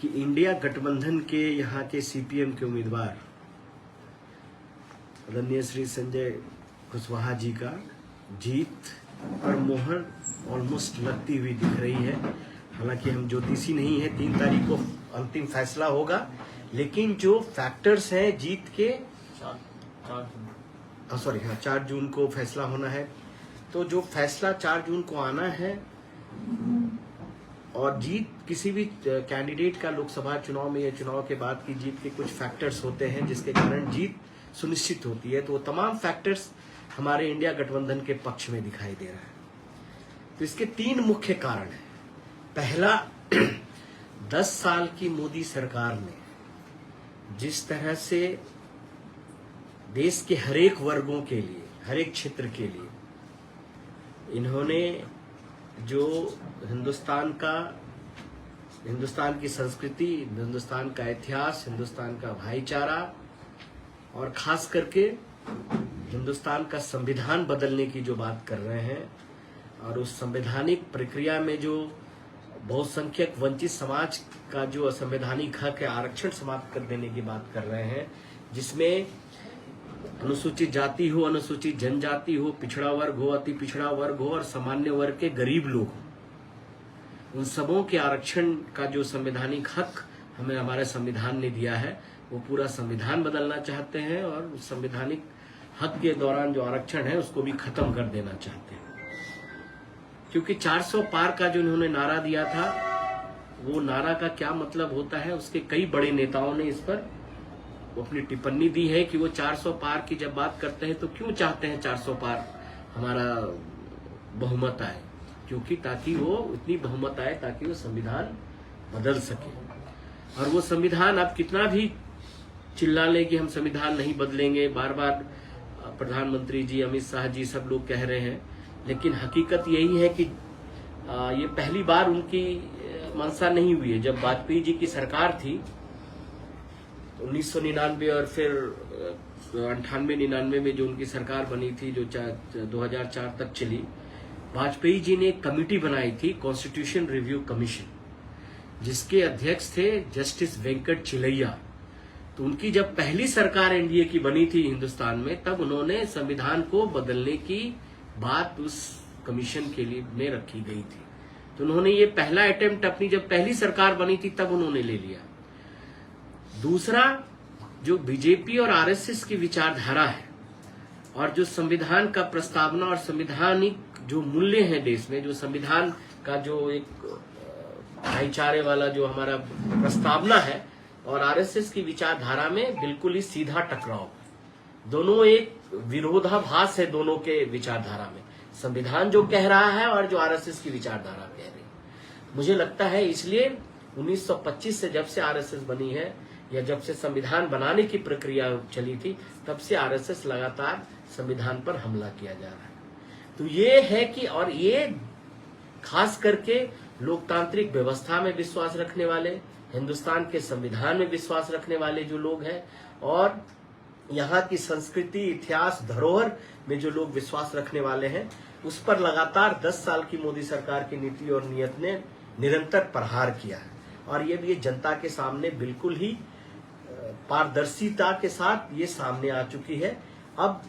कि इंडिया गठबंधन के यहाँ के सीपीएम के उम्मीदवार आदरणीय श्री संजय कुशवाहा जी का जीत पर मोहर ऑलमोस्ट लगती हुई दिख रही है। हालांकि हम ज्योतिषी नहीं है, 3 तारीख को अंतिम फैसला होगा, लेकिन जो फैक्टर्स हैं जीत के 4 जून को फैसला होना है। तो जो फैसला 4 जून को आना है और जीत किसी भी कैंडिडेट का लोकसभा चुनाव में या चुनाव के बाद की जीत के कुछ फैक्टर्स होते हैं जिसके कारण जीत सुनिश्चित होती है। तो वो तमाम फैक्टर्स हमारे इंडिया गठबंधन के पक्ष में दिखाई दे रहा है। तो इसके 3 मुख्य कारण हैं। पहला, 10 साल की मोदी सरकार ने जिस तरह से देश के हरेक वर्गों के लिए, हरेक क्षेत्र के लिए इन्होंने जो हिंदुस्तान की संस्कृति, हिंदुस्तान का इतिहास, हिंदुस्तान का भाईचारा और खास करके हिंदुस्तान का संविधान बदलने की जो बात कर रहे हैं और उस संवैधानिक प्रक्रिया में जो बहुसंख्यक वंचित समाज का जो असंवैधानिक हक है आरक्षण समाप्त कर देने की बात कर रहे हैं, जिसमें अनुसूचित जाति हो, अनुसूचित जनजाति हो, पिछड़ा वर्ग हो, अति पिछड़ा वर्ग हो और सामान्य वर्ग के गरीब लोग हो, उन सबों के आरक्षण का जो संवैधानिक हक हमें हमारे संविधान ने दिया है, वो पूरा संविधान बदलना चाहते हैं और उस संवैधानिक हक के दौरान जो आरक्षण है उसको भी खत्म कर देना चाहते हैं। क्योंकि 400 पार का जो इन्होंने नारा दिया था, वो नारा का क्या मतलब होता है, उसके कई बड़े नेताओं ने इस पर अपनी टिप्पणी दी है कि वो 400 पार की जब बात करते हैं तो क्यों चाहते हैं 400 पार हमारा बहुमत आए, क्योंकि ताकि वो इतनी बहुमत आए ताकि वो संविधान बदल सके। और वो संविधान आप कितना भी चिल्ला ले कि हम संविधान नहीं बदलेंगे, बार बार प्रधानमंत्री जी, अमित शाह जी सब लोग कह रहे हैं, लेकिन हकीकत यही है कि ये पहली बार उनकी मंशा नहीं हुई है। जब वाजपेयी जी की सरकार थी 1999 और फिर 98-99 में जो उनकी सरकार बनी थी जो 2004 तक चली, वाजपेयी जी ने एक कमेटी बनाई थी, कॉन्स्टिट्यूशन रिव्यू कमीशन, जिसके अध्यक्ष थे जस्टिस वेंकट चिलैया। तो उनकी जब पहली सरकार एनडीए की बनी थी हिंदुस्तान में, तब उन्होंने संविधान को बदलने की बात उस कमीशन के लिए में रखी गई थी। तो उन्होंने ये पहला अटेम्प्ट अपनी जब पहली सरकार बनी थी तब उन्होंने ले लिया। दूसरा, जो बीजेपी और आरएसएस की विचारधारा है और जो संविधान का प्रस्तावना और संवैधानिक जो मूल्य हैं देश में, जो संविधान का जो एक भाईचारे वाला जो हमारा प्रस्तावना है और आरएसएस की विचारधारा में बिल्कुल ही सीधा टकराव, दोनों एक विरोधाभास है दोनों के विचारधारा में, संविधान जो कह रहा है और जो आरएसएस की विचारधारा कह रही है। मुझे लगता है इसलिए 1925 से जब से आरएसएस बनी है या जब से संविधान बनाने की प्रक्रिया चली थी, तब से आरएसएस लगातार संविधान पर हमला किया जा रहा है। तो ये है कि, और ये खास करके लोकतांत्रिक व्यवस्था में विश्वास रखने वाले, हिंदुस्तान के संविधान में विश्वास रखने वाले जो लोग हैं और यहाँ की संस्कृति, इतिहास, धरोहर में जो लोग विश्वास रखने वाले हैं, उस पर लगातार 10 साल की मोदी सरकार की नीति और नीयत ने निरंतर प्रहार किया है। और ये भी जनता के सामने बिल्कुल ही पारदर्शिता के साथ ये सामने आ चुकी है। अब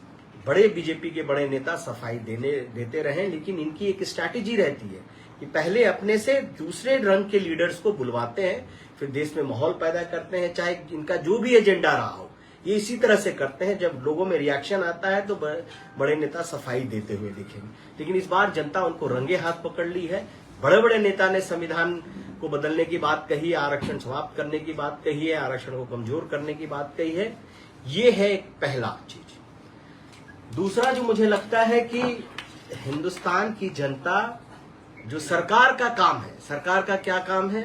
बड़े बीजेपी के बड़े नेता सफाई देते रहे, लेकिन इनकी एक स्ट्रैटेजी रहती है कि पहले अपने से दूसरे रंग के लीडर्स को बुलवाते हैं, फिर देश में माहौल पैदा करते हैं, चाहे इनका जो भी एजेंडा रहा हो, ये इसी तरह से करते हैं। जब लोगों में रिएक्शन आता है तो बड़े नेता सफाई देते हुए दिखेंगे, लेकिन इस बार जनता उनको रंगे हाथ पकड़ ली है। बड़े बड़े नेता ने संविधान को बदलने की बात कही है, आरक्षण समाप्त करने की बात कही है, आरक्षण को कमजोर करने की बात कही है। ये है एक पहला चीज। दूसरा जो मुझे लगता है कि हिंदुस्तान की जनता, जो सरकार का काम है, सरकार का क्या काम है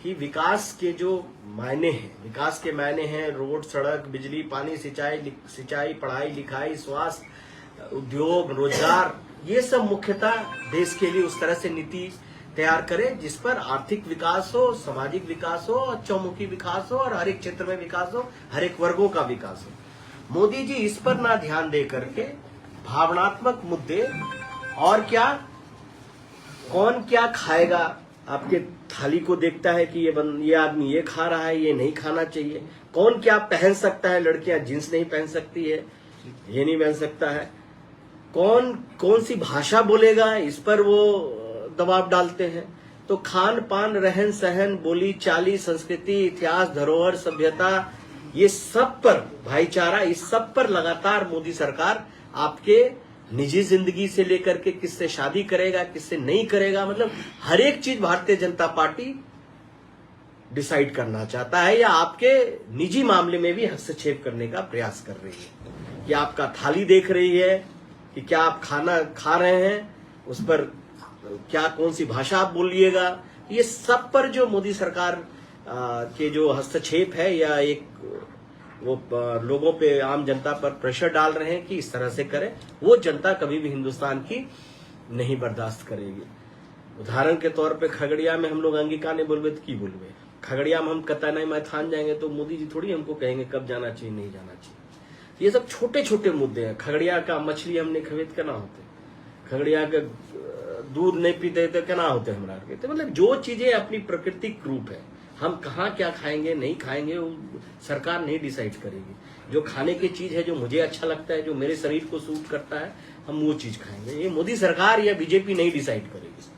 कि विकास के जो मायने हैं, विकास के मायने हैं रोड, सड़क, बिजली, पानी, सिंचाई, पढ़ाई लिखाई, स्वास्थ्य, उद्योग, रोजगार, ये सब मुख्यतः देश के लिए उस तरह से नीति तैयार करे जिस पर आर्थिक विकास हो, सामाजिक विकास हो, चौमुखी विकास हो और हर एक क्षेत्र में विकास हो, हर एक वर्गों का विकास हो। मोदी जी इस पर ना ध्यान दे करके भावनात्मक मुद्दे और क्या, कौन क्या खाएगा, आपके थाली को देखता है कि ये आदमी ये खा रहा है, ये नहीं खाना चाहिए। कौन क्या पहन सकता है, लड़कियां जींस नहीं पहन सकती है, ये नहीं पहन सकता है। कौन सी भाषा बोलेगा, इस पर वो दबाव डालते हैं। तो खान पान, रहन सहन, बोली चाली, संस्कृति, इतिहास, धरोहर, सभ्यता, ये सब पर, भाईचारा, इस सब पर लगातार मोदी सरकार आपके निजी जिंदगी से लेकर के किससे शादी करेगा, किससे नहीं करेगा, मतलब हर एक चीज भारतीय जनता पार्टी डिसाइड करना चाहता है या आपके निजी मामले में भी हस्तक्षेप करने का प्रयास कर रही है। कि आपका थाली देख रही है कि क्या आप खाना खा रहे हैं, उस पर क्या कौन सी भाषा आप बोलिएगा, ये सब पर जो मोदी सरकार के जो हस्तक्षेप है या एक वो लोगों पे, आम जनता पर प्रेशर डाल रहे हैं कि इस तरह से करें, वो जनता कभी भी हिंदुस्तान की नहीं बर्दाश्त करेगी। उदाहरण के तौर पे खगड़िया में हम लोग अंगिका ने बोलबे तो की बोलबे, खगड़िया में हम कतई नहीं मैथान जाएंगे तो मोदी जी थोड़ी हमको कहेंगे कब जाना चाहिए नहीं जाना चाहिए। ये सब छोटे छोटे मुद्दे हैं। खगड़िया का मछली हमने खरीद के ना होते, खगड़िया का दूध नहीं पीते तो क्या ना होते हमारा के। तो मतलब जो चीजें अपनी प्राकृतिक रूप है, हम कहाँ क्या खाएंगे नहीं खाएंगे वो सरकार नहीं डिसाइड करेगी। जो खाने की चीज है, जो मुझे अच्छा लगता है, जो मेरे शरीर को सूट करता है, हम वो चीज खाएंगे। ये मोदी सरकार या बीजेपी नहीं डिसाइड करेगी।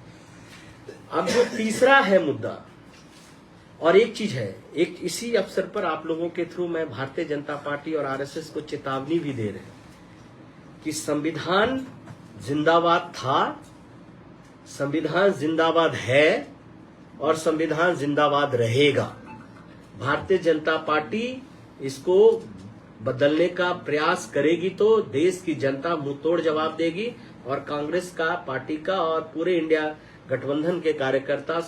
अब जो तीसरा है मुद्दा, और एक चीज है, एक इसी अवसर पर आप लोगों के थ्रू मैं भारतीय जनता पार्टी और आरएसएस को चेतावनी भी दे रहे हैं कि संविधान जिंदाबाद था, संविधान जिंदाबाद है और संविधान जिंदाबाद रहेगा। भारतीय जनता पार्टी इसको बदलने का प्रयास करेगी तो देश की जनता मुंहतोड़ जवाब देगी, और कांग्रेस का, पार्टी का और पूरे इंडिया गठबंधन के कार्यकर्ता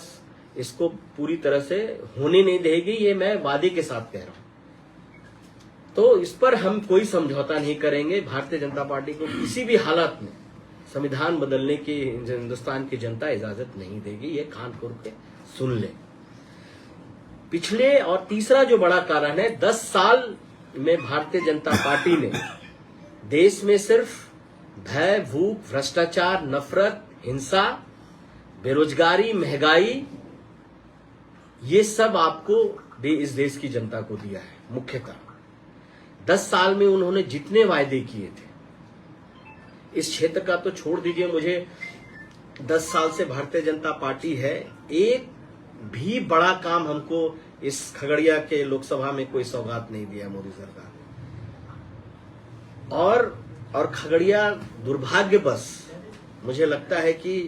इसको पूरी तरह से होने नहीं देगी। ये मैं वादे के साथ कह रहा हूं। तो इस पर हम कोई समझौता नहीं करेंगे। भारतीय जनता पार्टी को किसी भी हालत में संविधान बदलने की हिंदुस्तान की जनता इजाजत नहीं देगी। ये कान खोल के सुन ले। पिछले और तीसरा जो बड़ा कारण है, 10 साल में भारतीय जनता पार्टी ने देश में सिर्फ भय, भूख, भ्रष्टाचार, नफरत, हिंसा, बेरोजगारी, महंगाई, ये सब आपको इस देश की जनता को दिया है। मुख्यतः 10 साल में उन्होंने जितने वायदे किए थे, इस क्षेत्र का तो छोड़ दीजिए, मुझे 10 साल से भारतीय जनता पार्टी है, एक भी बड़ा काम हमको इस खगड़िया के लोकसभा में कोई सौगात नहीं दिया मोदी सरकार ने। और खगड़िया दुर्भाग्यवश मुझे लगता है कि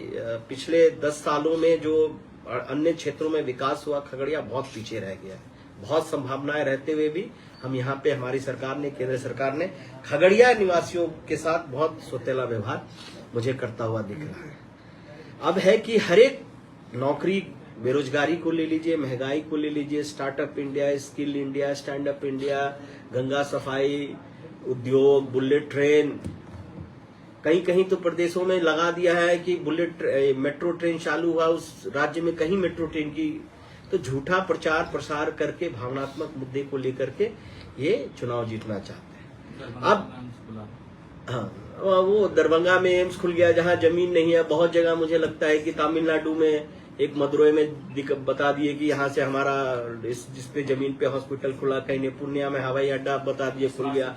पिछले 10 सालों में जो अन्य क्षेत्रों में विकास हुआ, खगड़िया बहुत पीछे रह गया है। बहुत संभावनाएं रहते हुए भी हम यहाँ पे, हमारी सरकार ने, केंद्र सरकार ने खगड़िया निवासियों के साथ बहुत सौतेला व्यवहार मुझे करता हुआ दिख रहा है। अब है कि हर एक नौकरी, बेरोजगारी को ले लीजिए, महंगाई को ले लीजिए, startup India, skill India, stand up India, Ganga सफाई उद्योग, बुलेट ट्रेन, कहीं कहीं तो प्रदेशों में लगा दिया है कि मेट्रो ट्रेन चालू हुआ, उस राज्य में कहीं मेट्रो ट्रेन की, तो झूठा प्रचार प्रसार करके भावनात्मक मुद्दे को लेकर के ये चुनाव जीतना चाहते हैं। अब हाँ, वो दरभंगा में एम्स खुल गया जहां जमीन नहीं है। बहुत जगह मुझे लगता है कि तमिलनाडु में, एक मदुरई में बता दिए कि यहाँ से हमारा जिसपे जमीन पे हॉस्पिटल खुला, कहीं ने पूर्णिया में हवाई अड्डा बता दिए खुल गया।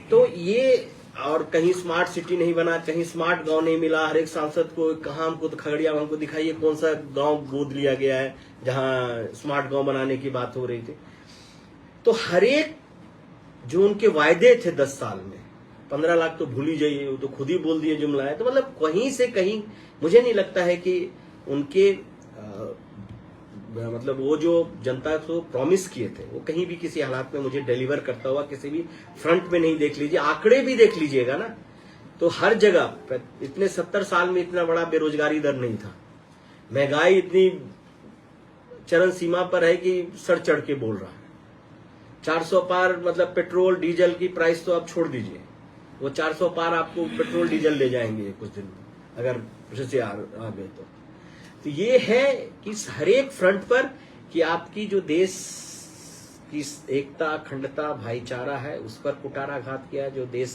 तो ये, और कहीं स्मार्ट सिटी नहीं बना, कहीं स्मार्ट गांव नहीं मिला। हर एक सांसद को कहा हमको तो खगड़िया में हमको दिखाइए कौन सा गांव गोद लिया गया है जहां स्मार्ट गांव बनाने की बात हो रही थी। तो हर एक जो उनके वायदे थे 10 साल में, 15 लाख तो भूल ही जाइए, वो तो खुद ही बोल दिए जुमला है। तो मतलब कहीं से कहीं मुझे नहीं लगता है कि उनके मतलब वो जो जनता को प्रॉमिस किए थे वो कहीं भी किसी हालात में मुझे डिलीवर करता हुआ किसी भी फ्रंट में नहीं देख लीजिए। आंकड़े भी देख लीजिएगा ना, तो हर जगह इतने 70 साल में इतना बड़ा बेरोजगारी दर नहीं था। महंगाई इतनी चरम सीमा पर है कि सर चढ़ के बोल रहा है। 400 पार, मतलब पेट्रोल डीजल की प्राइस तो आप छोड़ दीजिए, वो 400 पार आपको पेट्रोल डीजल ले जाएंगे कुछ दिन में अगर उससे आ गए तो ये है कि हर एक फ्रंट पर कि आपकी जो देश की एकता, अखंडता, भाईचारा है, उस पर कुटाराघात किया, जो देश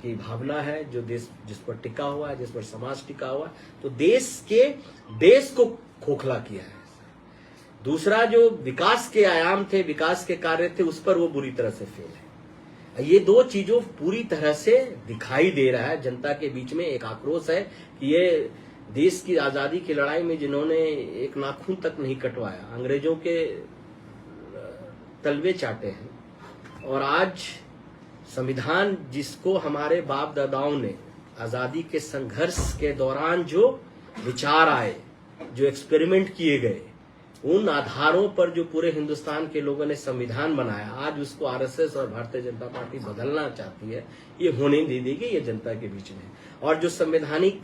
की भावना है, जो देश जिस पर टिका हुआ है, जिस पर समाज टिका हुआ है, तो देश को खोखला किया है। दूसरा जो विकास के आयाम थे, विकास के कार्य थे, उस पर वो बुरी तरह से फेल है। ये दो चीजों पूरी तरह से दिखाई दे रहा है। जनता के बीच में एक आक्रोश है कि ये देश की आजादी की लड़ाई में जिन्होंने एक नाखून तक नहीं कटवाया, अंग्रेजों के तलवे चाटे हैं, और आज संविधान जिसको हमारे बाप दादाओं ने आजादी के संघर्ष के दौरान जो विचार आए, जो एक्सपेरिमेंट किए गए, उन आधारों पर जो पूरे हिंदुस्तान के लोगों ने संविधान बनाया, आज उसको आरएसएस और भारतीय जनता पार्टी बदलना चाहती है। ये होने नहीं देगी, ये जनता के बीच में। और जो संवैधानिक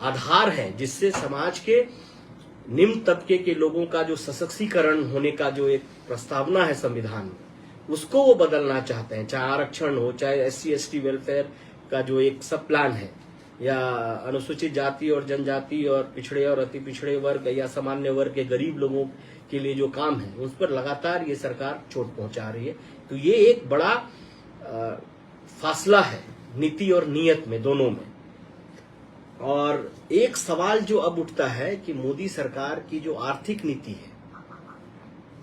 आधार है जिससे समाज के निम्न तबके के लोगों का जो सशक्तिकरण होने का जो एक प्रस्तावना है संविधान में, उसको वो बदलना चाहते हैं। चाहे आरक्षण हो, चाहे एससी एसटी वेलफेयर का जो एक सब प्लान है, या अनुसूचित जाति और जनजाति और पिछड़े और अति पिछड़े वर्ग या सामान्य वर्ग के गरीब लोगों के लिए जो काम है, उस पर लगातार ये सरकार चोट पहुंचा रही है। तो ये एक बड़ा फासला है नीति और नीयत में, दोनों में। और एक सवाल जो अब उठता है कि मोदी सरकार की जो आर्थिक नीति है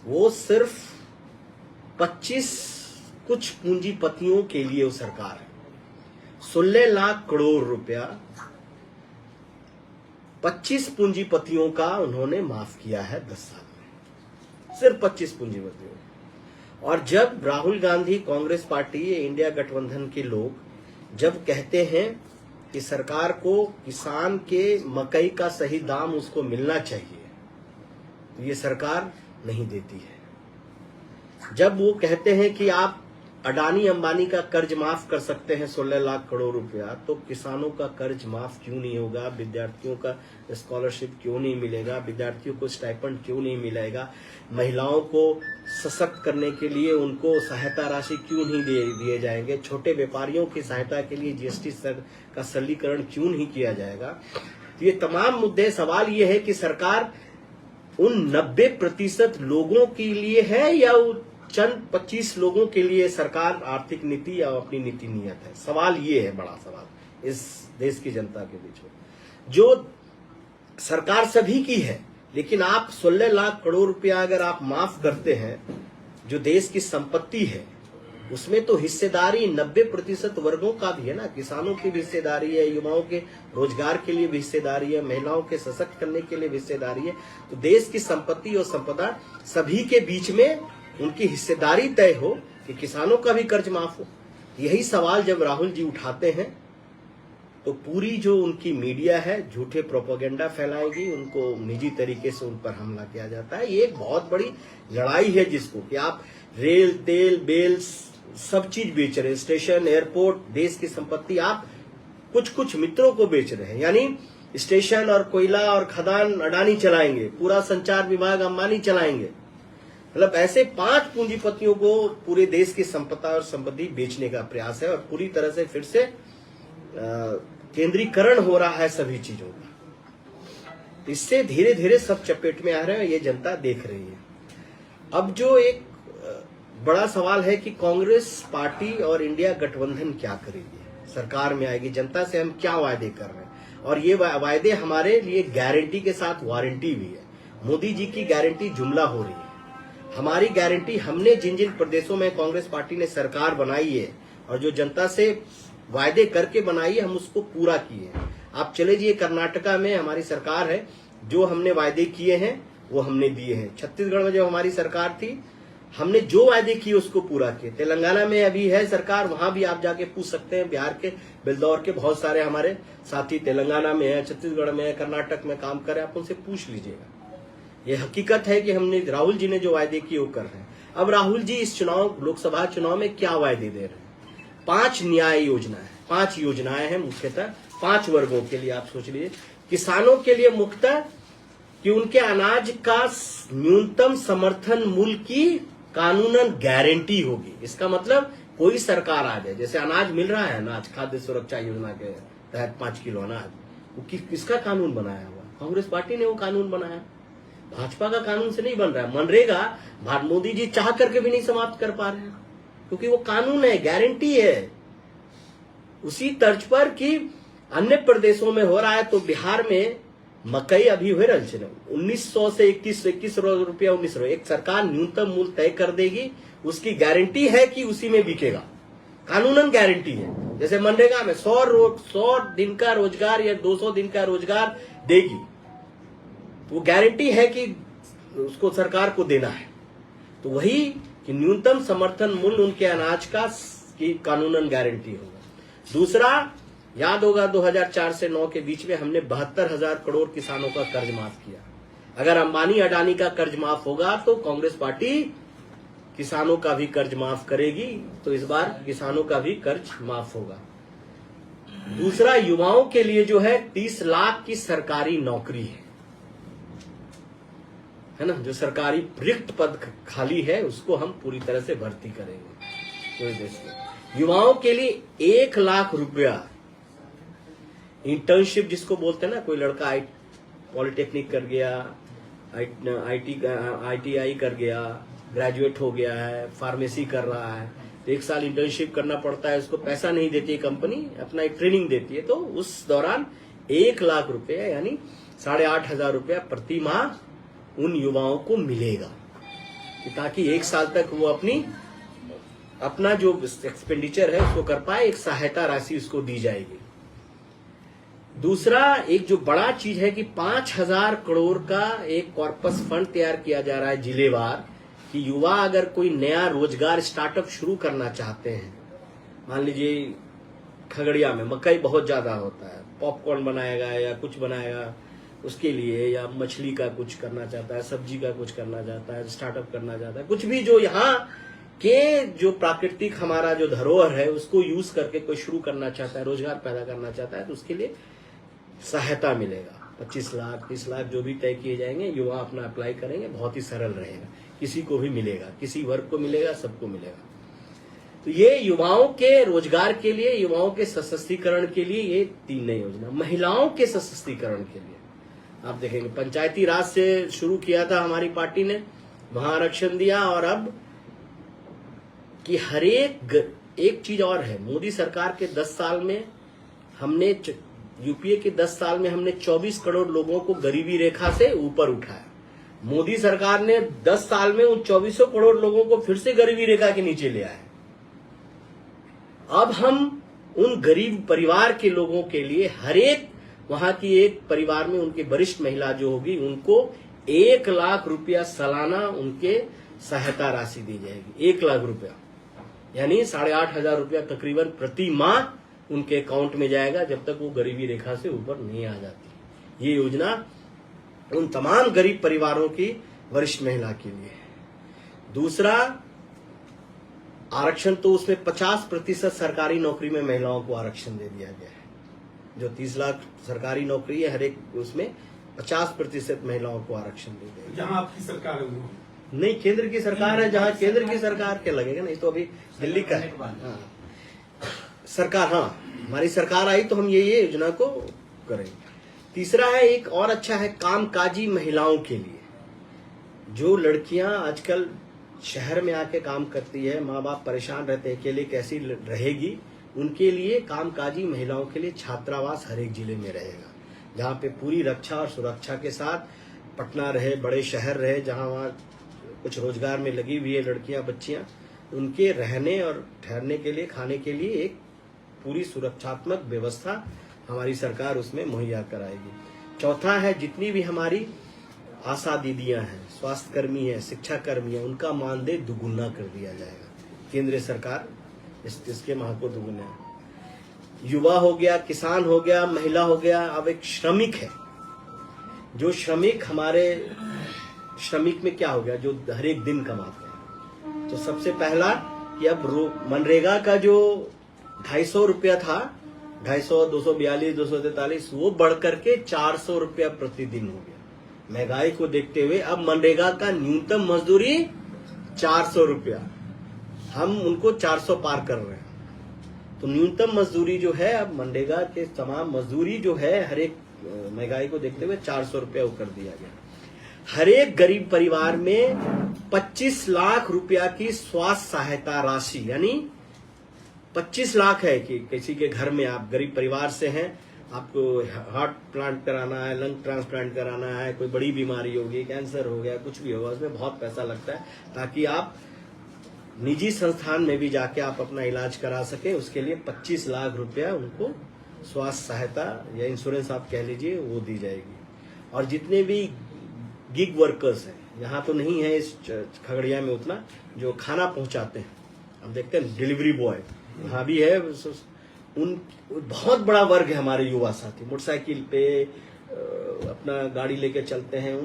वो सिर्फ 25 कुछ पूंजीपतियों के लिए वो सरकार है। 16 लाख करोड़ रुपया 25 पूंजीपतियों का उन्होंने माफ किया है 10 साल में, सिर्फ 25 पूंजीपतियों। और जब राहुल गांधी, कांग्रेस पार्टी, इंडिया गठबंधन के लोग जब कहते हैं कि सरकार को किसान के मकई का सही दाम उसको मिलना चाहिए, तो ये सरकार नहीं देती है। जब वो कहते हैं कि आप अडानी अंबानी का कर्ज माफ कर सकते हैं 16 लाख करोड़ रुपया, तो किसानों का कर्ज माफ क्यों नहीं होगा? विद्यार्थियों का स्कॉलरशिप क्यों नहीं मिलेगा? विद्यार्थियों को स्टाइपेंड क्यों नहीं मिलेगा? महिलाओं को सशक्त करने के लिए उनको सहायता राशि क्यों नहीं दिए जाएंगे? छोटे व्यापारियों की सहायता के लिए जीएसटी का सरलीकरण क्यों नहीं किया जाएगा? तो ये तमाम मुद्दे, सवाल ये है कि सरकार उन 90% लोगों के लिए है या चंद 25 लोगों के लिए सरकार आर्थिक नीति या अपनी नीति नियत है? सवाल ये है, बड़ा सवाल इस देश की जनता के बीच में। जो सरकार सभी की है, लेकिन आप 16 लाख करोड़ रुपया अगर आप माफ करते हैं, जो देश की संपत्ति है, उसमें तो हिस्सेदारी 90% वर्गों का भी है ना। किसानों की भी हिस्सेदारी है, युवाओं के रोजगार के लिए भी हिस्सेदारी है, महिलाओं के सशक्त करने के लिए भी हिस्सेदारी है। तो देश की संपत्ति और संपदा सभी के बीच में उनकी हिस्सेदारी तय हो कि किसानों का भी कर्ज माफ हो। यही सवाल जब राहुल जी उठाते हैं तो पूरी जो उनकी मीडिया है झूठे प्रोपेगेंडा फैलाएगी, उनको निजी तरीके से उन पर हमला किया जाता है। ये एक बहुत बड़ी लड़ाई है जिसको कि आप रेल, तेल, बेल सब चीज बेच रहे हैं, स्टेशन, एयरपोर्ट, देश की संपत्ति आप कुछ कुछ मित्रों को बेच रहे हैं। यानी स्टेशन और कोयला और खदान अडानी चलाएंगे, पूरा संचार विभाग अंबानी चलाएंगे। मतलब ऐसे 5 पूंजीपतियों को पूरे देश की संपदा और संपत्ति बेचने का प्रयास है और पूरी तरह से फिर से केंद्रीकरण हो रहा है सभी चीजों का। इससे धीरे धीरे सब चपेट में आ रहे हैं, ये जनता देख रही है। अब जो एक बड़ा सवाल है कि कांग्रेस पार्टी और इंडिया गठबंधन क्या करेगी, सरकार में आएगी, जनता से हम क्या वायदे कर रहे हैं, और ये वायदे हमारे लिए गारंटी के साथ वारंटी भी है। मोदी जी की गारंटी जुमला हो रही है, हमारी गारंटी हमने जिन जिन प्रदेशों में कांग्रेस पार्टी ने सरकार बनाई है और जो जनता से वायदे करके बनाई है, हम उसको पूरा किए हैं। आप चले जाइए, कर्नाटका में हमारी सरकार है, जो हमने वायदे किए हैं वो हमने दिए हैं। छत्तीसगढ़ में जब हमारी सरकार थी, हमने जो वायदे किए उसको पूरा किए। तेलंगाना में अभी है सरकार, वहां भी आप जाके पूछ सकते हैं। बिहार के, बिलदौर के बहुत सारे हमारे साथी तेलंगाना में है, छत्तीसगढ़ में है, कर्नाटक में काम कर रहे हैं, आप उनसे पूछ लीजिएगा। ये हकीकत है कि हमने, राहुल जी ने जो वायदे किए वो कर रहे हैं। अब राहुल जी इस चुनाव, लोकसभा चुनाव में क्या वायदे दे रहे हैं? 5 न्याय योजना है, 5 योजनाएं हैं मुख्यतः 5 वर्गों के लिए। आप सोच लीजिए, किसानों के लिए मुख्यतः कि उनके अनाज का न्यूनतम समर्थन मूल्य की कानूनन गारंटी होगी। इसका मतलब कोई सरकार आ जाए, जैसे अनाज मिल रहा है, अनाज खाद्य सुरक्षा योजना के तहत 5 किलो अनाज, वो किसका कानून बनाया हुआ? कांग्रेस पार्टी ने वो कानून बनाया, भाजपा का कानून से नहीं बन रहा है। मनरेगा मोदी जी चाह करके भी नहीं समाप्त कर पा रहे हैं, क्योंकि वो कानून है, गारंटी है। उसी तर्ज पर कि अन्य प्रदेशों में हो रहा है, तो बिहार में मकई अभी हुए रल 1900 से 21 रुपया 19 रुपया। एक सरकार न्यूनतम मूल्य तय कर देगी, उसकी गारंटी है कि उसी में बिकेगा, कानूनन गारंटी है। जैसे मनरेगा में 100 दिन का रोजगार या 200 दिन का रोजगार देगी, तो वो गारंटी है कि उसको सरकार को देना है। तो वही कि न्यूनतम समर्थन मूल्य उनके अनाज का की कानूनन गारंटी होगा। दूसरा, याद होगा 2004 से 9 के बीच में हमने 72,000 करोड़ किसानों का कर्ज माफ किया। अगर अंबानी अडानी का कर्ज माफ होगा तो कांग्रेस पार्टी किसानों का भी कर्ज माफ करेगी। तो इस बार किसानों का भी कर्ज माफ होगा। दूसरा, युवाओं के लिए जो है 30 लाख की सरकारी नौकरी है ना, जो सरकारी रिक्त पद खाली है उसको हम पूरी तरह से भर्ती करेंगे पूरे देश में। युवाओं के लिए 1 लाख रुपया इंटर्नशिप जिसको बोलते हैं ना, कोई लड़का पॉलिटेक्निक कर गया, ITI कर गया, ग्रेजुएट हो गया है, फार्मेसी कर रहा है, तो 1 साल इंटर्नशिप करना पड़ता है। उसको पैसा नहीं देती है कंपनी, अपना एक ट्रेनिंग देती है। तो उस दौरान 1 लाख रुपया यानी 8,500 रुपया प्रति माह उन युवाओं को मिलेगा, ताकि 1 साल तक वो अपना जो एक्सपेंडिचर है उसको कर पाए। एक सहायता राशि उसको दी जाएगी। दूसरा, एक जो बड़ा चीज है कि 5,000 करोड़ का एक कॉर्पस फंड तैयार किया जा रहा है जिलेवार, कि युवा अगर कोई नया रोजगार स्टार्टअप शुरू करना चाहते हैं, मान लीजिए खगड़िया में मकई बहुत ज्यादा होता है, पॉपकॉर्न बनाएगा या कुछ बनाएगा उसके लिए, या मछली का कुछ करना चाहता है, सब्जी का कुछ करना चाहता है, स्टार्टअप करना चाहता है, कुछ भी जो यहाँ के जो प्राकृतिक हमारा जो धरोहर है उसको यूज करके कोई शुरू करना चाहता है, रोजगार पैदा करना चाहता है, तो उसके लिए सहायता मिलेगा। 25 लाख 30 लाख जो भी तय किए जाएंगे, युवा अपना अप्लाई करेंगे, बहुत ही सरल रहेगा, किसी को भी मिलेगा, किसी वर्ग को मिलेगा, सबको मिलेगा। तो ये युवाओं के रोजगार के लिए, युवाओं के सशक्तिकरण के लिए ये 3 नई योजना। महिलाओं के सशक्तिकरण के लिए आप देखेंगे, पंचायती राज से शुरू किया था हमारी पार्टी ने, वहां आरक्षण दिया, और अब कि हर एक चीज और है। मोदी सरकार के 10 साल में हमने, यूपीए के 10 साल में हमने 24 करोड़ लोगों को गरीबी रेखा से ऊपर उठाया। मोदी सरकार ने 10 साल में उन 24 करोड़ लोगों को फिर से गरीबी रेखा के नीचे ले आए। अब हम उन गरीब परिवार के लोगों के लिए, हर एक वहां की एक परिवार में उनकी वरिष्ठ महिला जो होगी उनको 1 लाख रुपया सालाना उनके सहायता राशि दी जाएगी। 1 लाख रुपया यानी 8,500 रुपया तकरीबन प्रति माह उनके अकाउंट में जाएगा, जब तक वो गरीबी रेखा से ऊपर नहीं आ जाती। ये योजना उन तमाम गरीब परिवारों की वरिष्ठ महिला के लिए है। दूसरा, आरक्षण तो उसमें 50% सरकारी नौकरी में महिलाओं को आरक्षण दे दिया गया है। जो 30 लाख सरकारी नौकरी है, हर एक उसमें 50% महिलाओं को आरक्षण दे दिया। जहां आपकी सरकार है नहीं, केंद्र की सरकार है, जहां केंद्र की सरकार के लगेगा, नहीं तो अभी दिल्ली का सरकार, हाँ हमारी सरकार आई तो हम ये योजना को करेंगे। तीसरा है, एक और अच्छा है, कामकाजी महिलाओं के लिए। जो लड़कियां आजकल शहर में आके काम करती है, माँ बाप परेशान रहते हैं, अकेले कैसी रहेगी, उनके लिए कामकाजी महिलाओं के लिए छात्रावास हर एक जिले में रहेगा, जहाँ पे पूरी रक्षा और सुरक्षा के साथ, पटना रहे, बड़े शहर रहे, जहाँ वहाँ कुछ रोजगार में लगी हुई है लड़कियां बच्चियां, उनके रहने और ठहरने के लिए, खाने के लिए एक पूरी सुरक्षात्मक व्यवस्था हमारी सरकार उसमें मुहैया कराएगी। चौथा है, जितनी भी हमारी आशा दीदियां हैं, स्वास्थ्य कर्मी हैं, शिक्षा कर्मी हैं, उनका मानदेय दुगुना कर दिया जाएगा। केंद्र सरकार इसके माह को दुगुना। युवा हो गया, किसान हो गया, महिला हो गया, अब एक श्रमिक है। जो श्रमिक हमारे श्रमिक में क्या हो गया, जो हर एक दिन कमाते हैं, तो सबसे पहला कि अब मनरेगा का जो 250 रुपया था, 250, 242, 243, वो बढ़ करके 400 रुपया प्रतिदिन हो गया। महंगाई को देखते हुए अब मनरेगा का न्यूनतम मजदूरी 400 रुपया, हम उनको 400 पार कर रहे हैं। तो न्यूनतम मजदूरी जो है, अब मनरेगा के तमाम मजदूरी जो है, हर एक महंगाई को देखते हुए 400 रुपया कर दिया गया। हर एक गरीब परिवार में 25 लाख रुपया की स्वास्थ्य सहायता राशि, यानी 25 लाख है कि किसी के घर में आप गरीब परिवार से हैं आपको हार्ट प्लांट कराना है, लंग ट्रांसप्लांट कराना है, कोई बड़ी बीमारी होगी, कैंसर हो गया, कुछ भी होगा, उसमें बहुत पैसा लगता है। ताकि आप निजी संस्थान में भी जाके आप अपना इलाज करा सके, उसके लिए 25 लाख रुपया उनको स्वास्थ्य सहायता या इंश्योरेंस आप कह लीजिए वो दी जाएगी। और जितने भी गिग वर्कर्स हैं, यहाँ तो नहीं है इस खगड़िया में उतना, जो खाना पहुंचाते हैं, अब देखते हैं डिलीवरी बॉय वहाँ भी है, उन बहुत बड़ा वर्ग है हमारे युवा साथी, मोटरसाइकिल पे अपना गाड़ी लेके चलते हैं,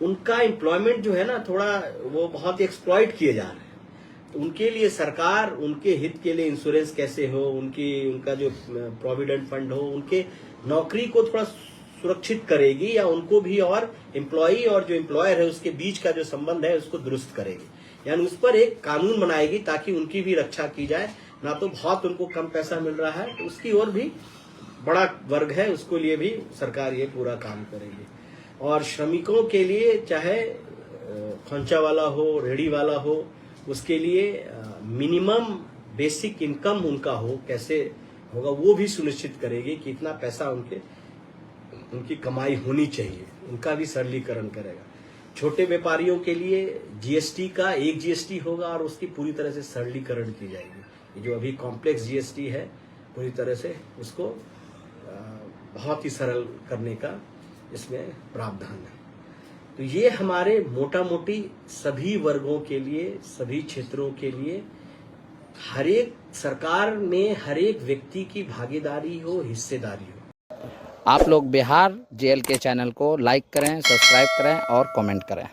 उनका एम्प्लॉयमेंट जो है ना थोड़ा वो बहुत एक्सप्लॉइट किए जा रहे हैं। तो उनके लिए सरकार उनके हित के लिए इंश्योरेंस कैसे हो, उनका जो प्रोविडेंट फंड हो, उनके नौकरी को थोड़ा सुरक्षित करेगी, या उनको भी और एम्प्लॉई और जो एम्प्लॉयर है उसके बीच का जो संबंध है उसको दुरुस्त करेगी, यानी उस पर एक कानून बनाएगी ताकि उनकी भी रक्षा की जाए। ना तो बहुत उनको कम पैसा मिल रहा है, तो उसकी ओर भी बड़ा वर्ग है, उसको लिए भी सरकार ये पूरा काम करेगी। और श्रमिकों के लिए चाहे खोंचा वाला हो, रेहड़ी वाला हो, उसके लिए मिनिमम बेसिक इनकम उनका हो, कैसे होगा वो भी सुनिश्चित करेगी कि इतना पैसा उनकी कमाई होनी चाहिए, उनका भी सरलीकरण करेगा। छोटे व्यापारियों के लिए जीएसटी का एक जीएसटी होगा और उसकी पूरी तरह से सरलीकरण की जाएगी। जो अभी कॉम्प्लेक्स जीएसटी है पूरी तरह से उसको बहुत ही सरल करने का इसमें प्रावधान है। तो ये हमारे मोटा मोटी सभी वर्गों के लिए, सभी क्षेत्रों के लिए, हर एक सरकार में हर एक व्यक्ति की भागीदारी हो, हिस्सेदारी हो। आप लोग बिहार जेएल के चैनल को लाइक करें, सब्सक्राइब करें और कमेंट करें।